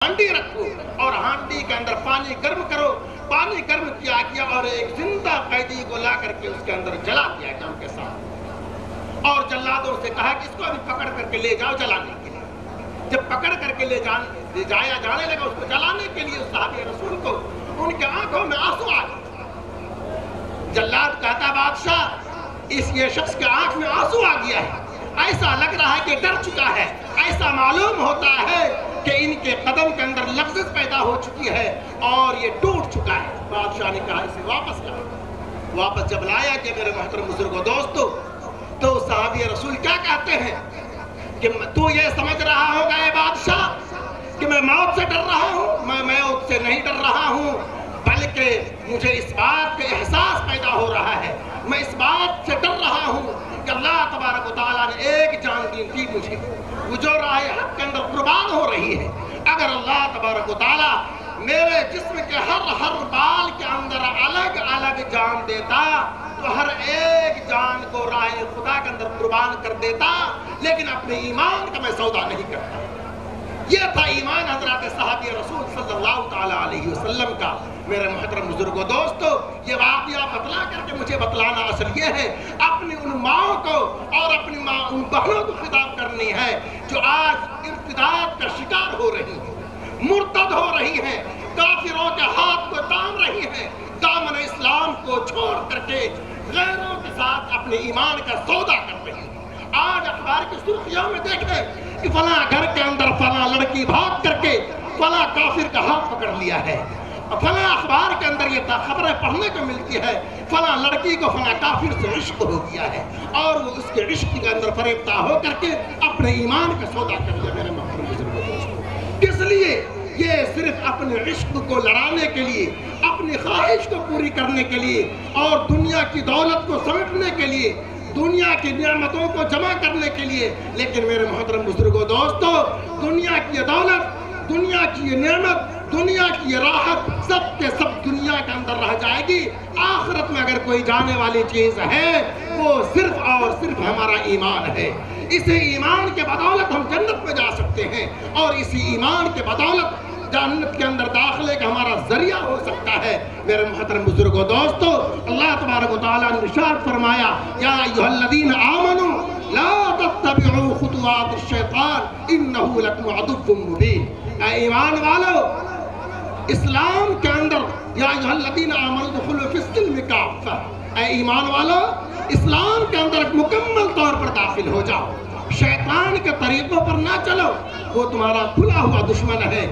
ہانڈی رکھو اور ہانڈی کے اندر پانی گرم کرو. پانی گرم کیا اور ایک زندہ قیدی کو لا کر کے اس کے اندر جلا دیا گیا ان کے ساتھ. اور جلادوں سے کہا کہ اس کو ابھی پکڑ کر کے لے جاؤ جلانے کے لیے. جب پکڑ کر کے لے جایا جانے لگا اس کو جلانے کے لیے, اس صحابی رسول کو ان کے آنکھوں میں آنسو آ گئے. جلاد کہتا بادشاہ یہ شخص کے آنکھ میں آنسو آ گیا ہے, ایسا لگ رہا ہے کہ ڈر چکا ہے, ایسا معلوم ہوتا ہے کہ ان کے قدم کے اندر لفظ پیدا ہو چکی ہے اور یہ ٹوٹ چکا ہے. بادشاہ نے کہا اسے واپس لاؤ. واپس جب لایا کہ میرے محترم بزرگوں دوستو, تو صحابی رسول کیا کہتے ہیں کہ تو یہ سمجھ رہا ہوگا اے بادشاہ کہ میں موت سے ڈر رہا ہوں. میں موت سے نہیں ڈر رہا ہوں, بلکہ مجھے اس بات کا احساس پیدا ہو رہا ہے, میں اس بات سے ڈر رہا ہوں کہ اللہ تبارک و تعالیٰ نے ایک جان دی مجھے, وہ جو راہ حق کے اندر قربان ہو رہی ہے. اگر اللہ تبارک و تعالیٰ میرے جسم کے ہر بال کے اندر الگ الگ جان دیتا تو ہر ایک جان کو راہ خدا کے اندر قربان کر دیتا, لیکن اپنے ایمان کا میں سودا نہیں کرتا. یہ تھا ایمان حضرات صحابی رسول صلی اللہ تعالیٰ علیہ وسلم کا. میرے محترم بزرگوں دوستو, یہ واقعہ بتلا کر کے مجھے بتلانا اصل یہ ہے اپنی ان ماؤں کو اور اپنی ان بہنوں کو خطاب کرنی ہے جو آج ارتداد کا شکار ہو رہی ہیں, مرتد ہو رہی ہیں, کافروں کے ہاتھ کو تام رہی ہیں, دامن اسلام کو چھوڑ کر کے غیروں کے ساتھ اپنے ایمان کا سودا کر رہی ہیں. آج اخبار کی سرخیوں میں دیکھیں کہ فلاں گھر کے اندر فلاں لڑکی بھاگ کر کے فلاں کافر کا ہاتھ پکڑ لیا ہے. فلاں اخبار کے اندر یہ خبریں پڑھنے کو ملتی ہے فلاں لڑکی کو فلاں کافر سے عشق ہو گیا ہے اور وہ اس کے عشق کے اندر فریفتہ ہو کر کے اپنے ایمان کا سودا کر لیا. میرے محترم بزرگوں دوستو, کس لیے؟ یہ صرف اپنے عشق کو لڑانے کے لیے, اپنی خواہش کو پوری کرنے کے لیے اور دنیا کی دولت کو سمیٹنے کے لیے, دنیا کی نعمتوں کو جمع کرنے کے لیے. لیکن میرے محترم بزرگوں دوستو, دنیا کی یہ دولت, دنیا کی یہ نعمت, دنیا کی یہ راحت سب کے سب دنیا کے اندر رہ جائے گی. آخرت میں اگر کوئی جانے والی چیز ہے وہ صرف اور صرف ہمارا ایمان ہے. اسی ایمان کے بدولت ہم جنت میں جا سکتے ہیں اور اسی ایمان کے بدولت جنت کے اندر داخلے کا ہمارا ذریعہ ہو سکتا ہے. میرے محترم بزرگوں دوستو, اللہ تبارک و تعالیٰ نے ارشاد فرمایا یا ایھا الذین آمنوا لا تتبعوا خطوات الشیطان انہ لکم عدو مبین. اے ایمان والو, اسلام کے اندر یا ایھا الذین آمنوا ادخلوا فی السلم کافہ, اے ایمان والو اسلام کے اندر مکمل طور پر داخل ہو جاؤ, شیطان کے طریقوں پر نہ چلو, وہ تمہارا کھلا ہوا دشمن ہے.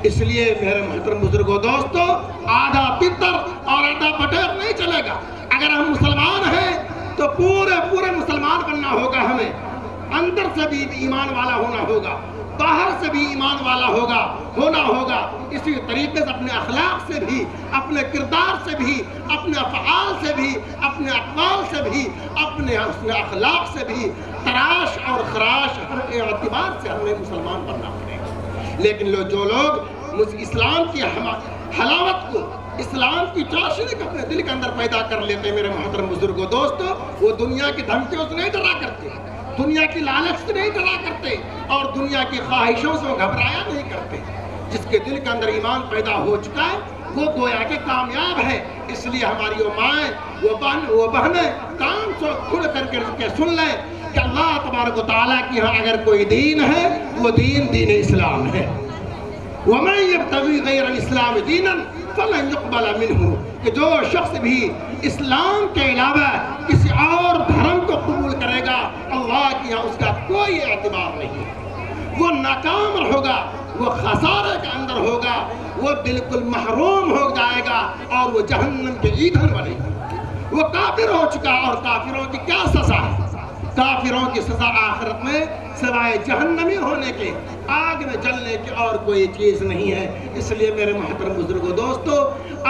اس لیے میرے محترم بزرگوں دوستو, آدھا پتر اور آدھا بٹیر نہیں چلے گا. اگر ہم مسلمان ہیں تو پورے مسلمان بننا ہوگا ہمیں, اندر سے بھی ایمان والا ہونا ہوگا, باہر سے بھی ایمان والا ہونا ہوگا. اسی طریقے سے اپنے اخلاق سے بھی, اپنے کردار سے بھی, اپنے افعال سے بھی, اپنے اقوال سے بھی, اپنے اخلاق سے بھی تراش اور خراش ہر اعتبار سے ہمیں مسلمان بننا پڑے گا. لیکن جو لوگ اسلام کی حلاوت کو, اسلام کی چاشنی کو اپنے دل کے اندر پیدا کر لیتے, میرے محترم بزرگوں دوستو, وہ دنیا کی دھمکیوں سے نہیں ڈرا کرتے, دنیا کی لالچ سے نہیں ڈرا کرتے اور دنیا کی خواہشوں سے گھبرایا نہیں کرتے. جس کے دل کے اندر ایمان پیدا ہو چکا ہے وہ گویا کہ کامیاب ہے. اس لیے ہماری وہ مائیں, وہ بہنیں کان سے کھل کر کے سن لیں کہ اللہ تبارک و تعالیٰ کی ہاں اگر کوئی دین ہے وہ دین اسلام ہے. وَمَن يَبْتَغِي غَيْرَ الْإِسْلَامِ دِينًا فَلَن يُقْبَلَ مِنْهُ, کہ جو شخص بھی اسلام کے علاوہ کسی اور دھرم کو قبول کرے گا اللہ کی یہاں اس کا کوئی اعتبار نہیں, وہ ناکام ہوگا, وہ خسارے کے اندر ہوگا, وہ بالکل محروم ہو جائے گا اور وہ جہنم کے ایندھن بنے گا. وہ کافر ہو چکا اور کافروں کی کیا سزا ہے؟ کافروں کی سزا آخرت میں سوائے جہنمی ہونے کے, آگ میں جلنے کی اور کوئی چیز نہیں ہے. اس لیے میرے محترم بزرگوں دوستو,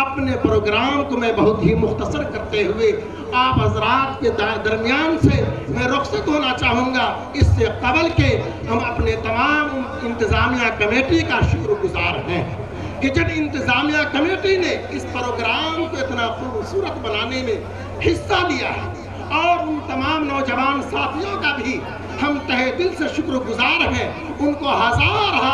اپنے پروگرام کو میں بہت ہی مختصر کرتے ہوئے آپ حضرات کے درمیان سے میں رخصت ہونا چاہوں گا. اس سے قبل کے ہم اپنے تمام انتظامیہ کمیٹی کا شکر گزار ہیں کہ جب انتظامیہ کمیٹی نے اس پروگرام کو اتنا خوبصورت بنانے میں حصہ لیا ہے, اور ان تمام نوجوان ساتھیوں کا بھی ہم تہہ دل سے شکر گزار ہیں. ان کو ہزارہ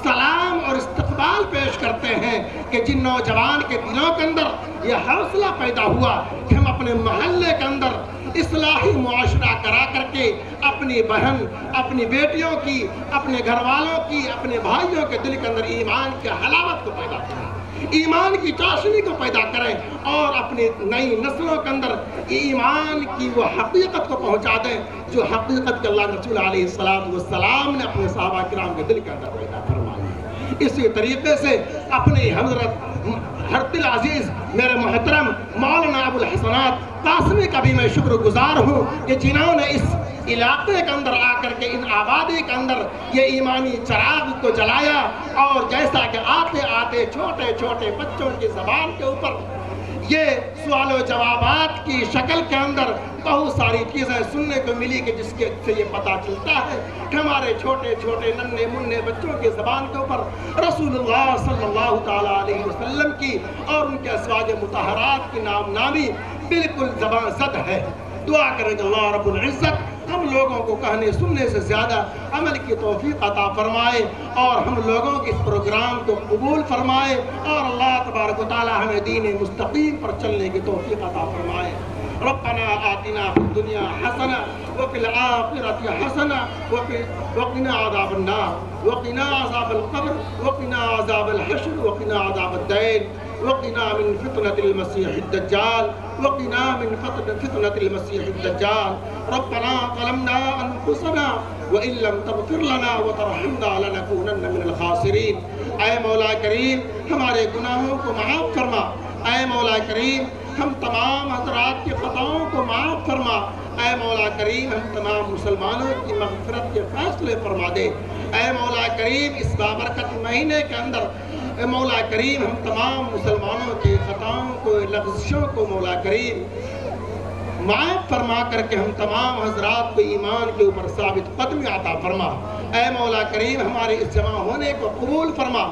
سلام اور استقبال پیش کرتے ہیں کہ جن نوجوان کے دلوں کے اندر یہ حوصلہ پیدا ہوا کہ ہم اپنے محلے کے اندر اصلاحی معاشرہ کرا کر کے اپنی بہن، اپنی بیٹیوں کی، اپنے گھر والوں کی، اپنے بھائیوں کے دل کے اندر ایمان کی حلاوت کو پیدا کریں، ایمان کی چاشنی کو پیدا کریں اور اپنی نئی نسلوں کے اندر ایمان کی وہ حقیقت کو پہنچا دیں جو حقیقت کے اللہ رسول علیہ السلام نے اپنے صحابہ کرام کے دل کے اندر پیدا فرمائی۔ اسی طریقے سے اپنے حضرت حرت العزیز میرے محترم مولانا ابو الحسنات قاسمی کا بھی میں شکر گزار ہوں کہ جنہوں نے اس علاقے کے اندر آ کر کے ان آبادی کے اندر یہ ایمانی چراغ کو جلایا، اور جیسا کہ آتے آتے چھوٹے چھوٹے بچوں کی زبان کے اوپر یہ سوال و جوابات کی شکل کے اندر بہت ساری چیزیں سننے کو ملی کہ جس کے سے یہ پتہ چلتا ہے کہ ہمارے چھوٹے چھوٹے ننھے منھے بچوں کی زبان کے اوپر رسول اللہ صلی اللہ تعالیٰ علیہ وسلم کی اور ان کے ازواج مطہرات کی نام نامی بالکل زبان زد ہے۔ دعا کریں کہ اللہ رب العزت ہم لوگوں کو کہنے سننے سے زیادہ عمل کی توفیق عطا فرمائے اور ہم لوگوں کے اس پروگرام کو قبول فرمائے، اور اللہ تبارک و تعالی ہمیں دین مستقیم پر چلنے کی توفیق عطا فرمائے۔ ربنا آتنا فی الدنیا حسنہ وفی الآخرۃ حسنہ وقنا عذاب النار وقنا عذاب القبر وقنا عذاب الحشر وقنا عذاب الدین وقنا من فتنة المسيح الدجال وقنا من فتنة المسيح الدجال ربنا ظلمنا أنفسنا وإن لم تغفر لنا وترحمنا لنكونن من الخاسرین۔ اے مولا کریم ہمارے گناہوں کو معاف فرما، اے مولا کریم ہم تمام حضرات کی خطاؤں کو معاف فرما، اے مولا کریم ہم تمام مسلمانوں کی مغفرت کے فیصلے فرما دے، اے مولا کریم اس بابرکت مہینے کے اندر اے مولا کریم ہم تمام مسلمانوں کی خطاؤں کو، لغزشوں کو مولا کریم معاف فرما کر کے ہم تمام حضرات کو ایمان کے اوپر ثابت قدمی عطا فرما۔ اے مولا کریم ہمارے اس جمع ہونے کو قبول فرما،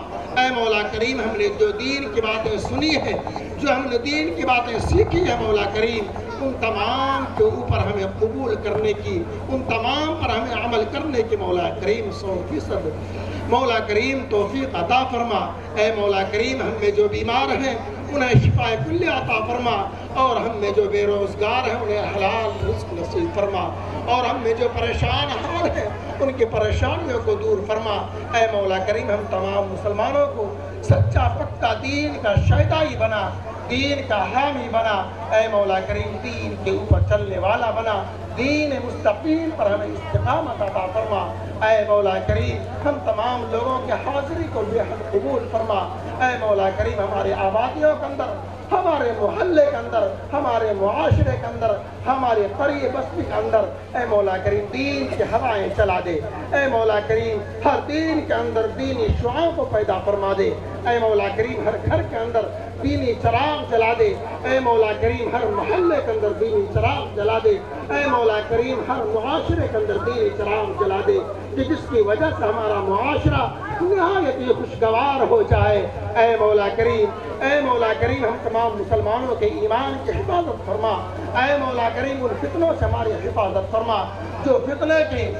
اے مولا کریم ہم نے جو دین کی باتیں سنی ہیں، جو ہم نے دین کی باتیں سیکھی ہیں مولا کریم ان تمام کے اوپر ہمیں قبول کرنے کی، ان تمام پر ہمیں عمل کرنے کی مولا کریم 100% مولا کریم توفیق عطا فرما۔ اے مولا کریم ہم میں جو بیمار ہیں انہیں شفا کلی عطا فرما، اور ہم میں جو بے روزگار ہیں انہیں حلال رزق نصیب فرما، اور ہم میں جو پریشان حال ہیں ان کی پریشانیوں کو دور فرما۔ اے مولا کریم ہم تمام مسلمانوں کو سچا پکا دین کا شہدائی بنا، دین کا حامی بنا، اے مولا کریم دین کے اوپر چلنے والا بنا، دین مستقیم پر ہمیں استقامت عطا فرما۔ اے مولا کریم ہم تمام لوگوں کے حاضری کو بے حد قبول فرما۔ اے مولا کریم ہمارے آبادیوں کے اندر، ہمارے محلے کے اندر، ہمارے معاشرے کے اندر، ہمارے قریے بستی کے اندر اے مولا کریم دین کی ہوائیں چلا دے، اے مولا کریم ہر دین کے اندر دینی شعاعوں کو پیدا فرما دے، اے مولا کریم ہر گھر کے اندر دینی چراغ جلا دے، اے مولا کریم ہر محلے کے اندر دینی چراغ جلا دے، اے مولا کریم ہر معاشرے کے اندر دینی چراغ جلا دے کہ جس کی وجہ سے ہمارا معاشرہ نہایت ہی خوشگوار ہو جائے۔ اے مولا کریم ہم تمام مسلمانوں کے ایمان کی حفاظت فرما، اے مولا کریم ان فتنوں سے ہماری حفاظت فرما جو فتنے کے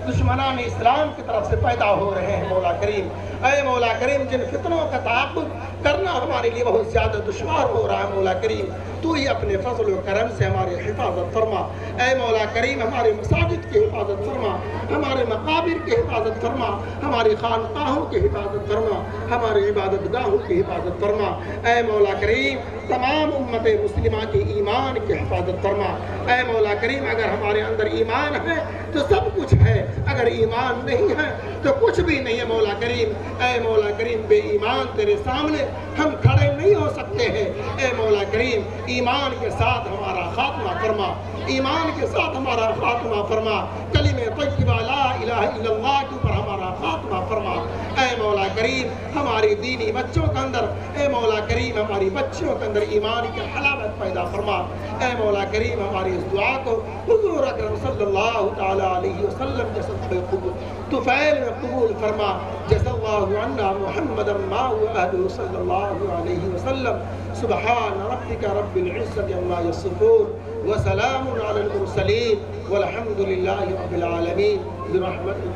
دشمنان اسلام کی طرف سے پیدا ہو رہے ہیں مولا کریم۔ اے مولا کریم جن فتنوں کا تعاقب کرنا ہمارے لیے بہت زیادہ دشوار ہو رہا ہے مولا کریم، تو ہی اپنے فضل و کرم سے ہماری حفاظت فرما۔ اے مولا کریم ہمارے مساجد کی حفاظت فرما، ہمارے مقابر کی حفاظت فرما، ہماری خانقاہوں کی حفاظت فرما، ہماری عبادت گاہوں کی حفاظت فرما۔ اے مولا کریم تمام امت مسلمہ کی ایمان کی حفاظت فرما۔ اے مولا کریم اگر ہمارے اندر ایمان ہے تو سب کچھ ہے، اگر ایمان نہیں ہے تو کچھ بھی نہیں ہے مولا کریم۔ اے مولا کریم بے ایمان تیرے سامنے ہم کھڑے نہیں ہو سکتے ہیں۔ اے مولا کریم ایمان کے ساتھ ہمارا خاتمہ فرما، ایمان کے ساتھ ہمارا خاتمہ فرما، کلمہ طیبہ لا الہ الا اللہ کے اوپر ہمارا خاتمہ فرما۔ اے مولا کریم ہماری دینی بچوں کے اندر، اے مولا کریم ہماری بچیوں کے اندر ایمان کی حلاوت پیدا فرما۔ اے مولا کریم ہماری اس دعا کو حضور اکرم صلی اللہ تعالیٰ علیہ وسلم کے صدقے طفیل میں قبول فرما۔ جزا اللہ عنا محمد ما هو اهله صلی اللہ علیہ وسلم۔ سبحان ربک رب العزة عما یصفون وسلام علی المرسلین والحمد للہ رب العالمین برحمتک۔